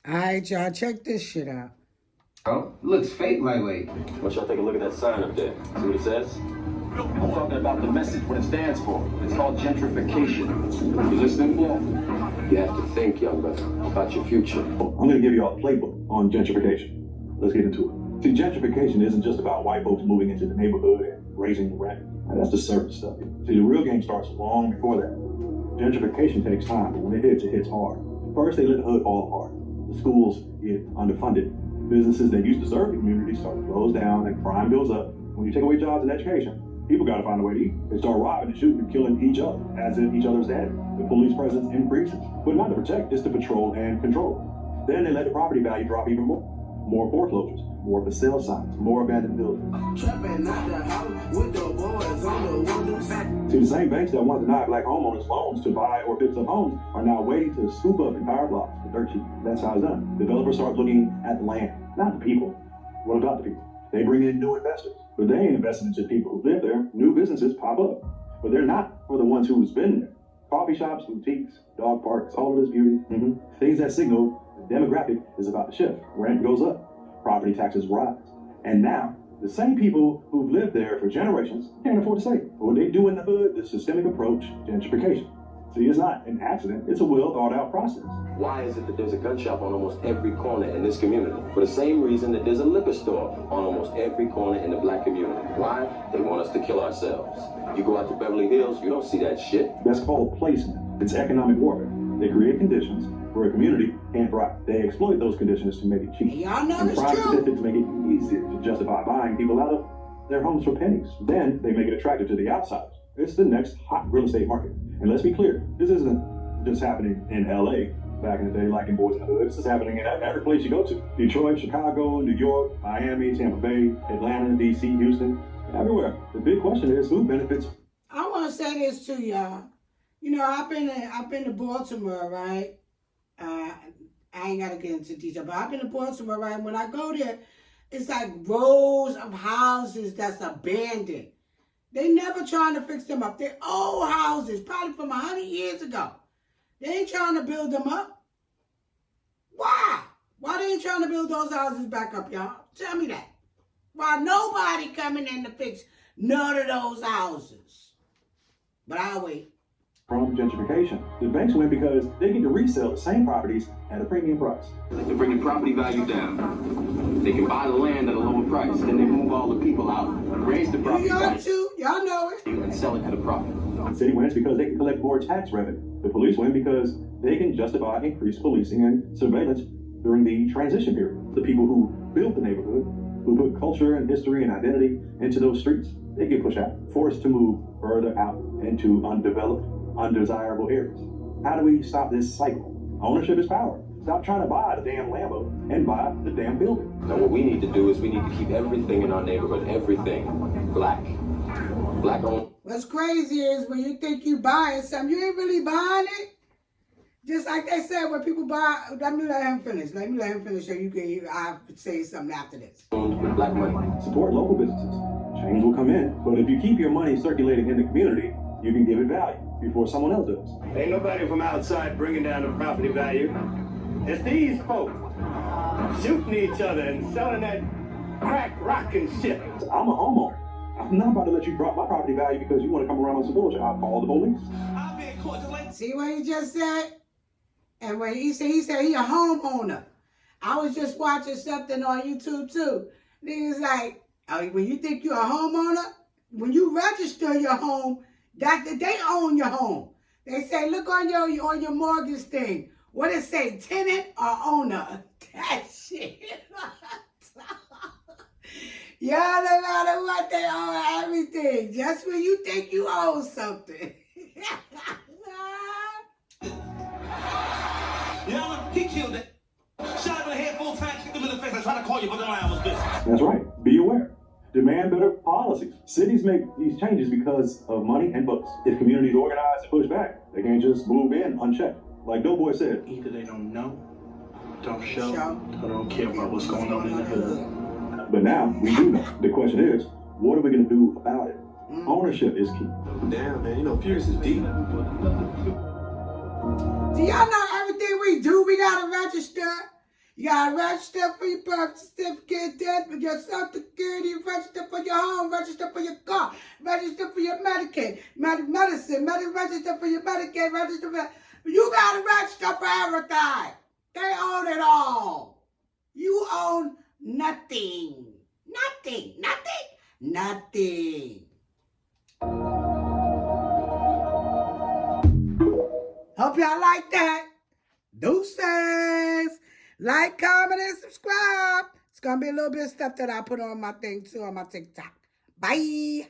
All right, y'all, check this shit out. Oh, it looks fake lightweight. Why don't y'all take a look at that sign up there? See what it says? I'm talking about the message, what it stands for. It's called gentrification. You listening? Yeah. You have to think, young brother, about your future. I'm going to give you all a playbook on gentrification. Let's get into it. See, gentrification isn't just about white folks moving into the neighborhood and raising the rent. That's the surface stuff. See, the real game starts long before that. Gentrification takes time, but when it hits hard. First, they let the hood fall apart. The schools get underfunded. Businesses that used to serve the community start to close down and crime builds up. When you take away jobs and education, people got to find a way to eat. They start robbing and shooting and killing each other, as if each other's dead. The police presence increases, but not to protect, it's to patrol and control. Then they let the property value drop even more. More foreclosures, more for sale signs, more abandoned buildings. See, the same banks that want to deny black homeowners loans to buy or fix up homes are now waiting to scoop up entire blocks for dirt cheap. That's how it's done. Developers start looking at the land, not the people. What about the people? They bring in new investors, but they ain't investing in just people who live there. New businesses pop up, but they're not for the ones who's been there. Coffee shops, boutiques, dog parks, all of this beauty. Things that signal the demographic is about to shift. Rent goes up, property taxes rise. And now, the same people who've lived there for generations can't afford to stay. What they do in the hood, the systemic approach, gentrification. See, it's not an accident, it's a well thought out process. Why is it that there's a gun shop on almost every corner in this community? For the same reason that there's a liquor store on almost every corner in the black community. Why? They want us to kill ourselves. You go out to Beverly Hills, you don't see that shit. That's called placement. It's economic warfare. They create conditions where a community can't thrive. They exploit those conditions to make it cheap. Y'all know and it's prime true. statistics make it easier to justify buying people out of their homes for pennies. Then they make it attractive to the outsiders. It's the next hot real estate market. And let's be clear, this isn't just happening in LA back in the day, like in Boys in the Hood. This is happening in every place you go to. Detroit, Chicago, New York, Miami, Tampa Bay, Atlanta, DC, Houston, everywhere. The big question is, who benefits? I want to say this to y'all. You know, I've been to Baltimore, right? I ain't got to get into detail, but I've been to Baltimore, right? And when I go there, it's like rows of houses that's abandoned. They never trying to fix them up. They're old houses, probably from 100 years ago. They ain't trying to build them up. Why? Why they ain't trying to build those houses back up, y'all? Tell me that. Why nobody coming in to fix none of those houses? But I'll wait. From gentrification. The banks win because they get to resell the same properties at a premium price. They bring the property value down. They can buy the land at a lower price. Then they move all the people out, raise the property value, too. Y'all know it. and sell it at a profit. The city wins because they can collect more tax revenue. The police win because they can justify increased policing and surveillance during the transition period. The people who built the neighborhood, who put culture and history and identity into those streets, they get pushed out, forced to move further out into undeveloped, undesirable areas. How do we stop this cycle? Ownership is power. Stop trying to buy the damn Lambo and buy the damn building. Now what we need to do is we need to keep everything in our neighborhood, everything, black. Black owned. What's crazy is when you think you buying something, you ain't really buying it. Just like they said, when people buy, let me let him finish so you can, I'll say something after this. With black money. Support local businesses. Change will come in, but if you keep your money circulating in the community, you can give it value before someone else does. Ain't nobody from outside bringing down the property value. It's these folks shooting each other and selling that crack rock and shit. I'm a homeowner. I'm not about to let you drop my property value because you want to come around on some bullshit. I'll call the police. See what he just said? And when he said he a homeowner. I was just watching something on YouTube too. Niggas like, oh, when you think you're a homeowner, when you register your home, that they own your home. They say, look on your mortgage thing. What it say, tenant or owner? That shit. Y'all, no matter what, they own everything. Just when you think you own something. He killed it. Shot him in the head 4 times, kicked him in the face. I tried to call you, but the line was busy. That's right. Be aware. Demand better policies. Cities make these changes because of money and books. If communities organize and push back, they can't just move in unchecked. Like Doughboy said, either they don't know, don't show, or don't care about what's going on in the hood. But now we do know. The question is, what are we going to do about it? Ownership is key. Damn, man, you know, Furious is deep. Do y'all know everything we do, we gotta register? You gotta register for your birth certificate, death for your Social Security, register for your home, register for your car, register for your Medicaid, medicine, register for your Medicaid, register for... You gotta register for everything. They own it all. You own nothing. Nothing. Nothing. Nothing. Hope y'all like that. Deuces. Like, comment, and subscribe. It's going to be a little bit of stuff that I put on my thing too, on my TikTok. Bye.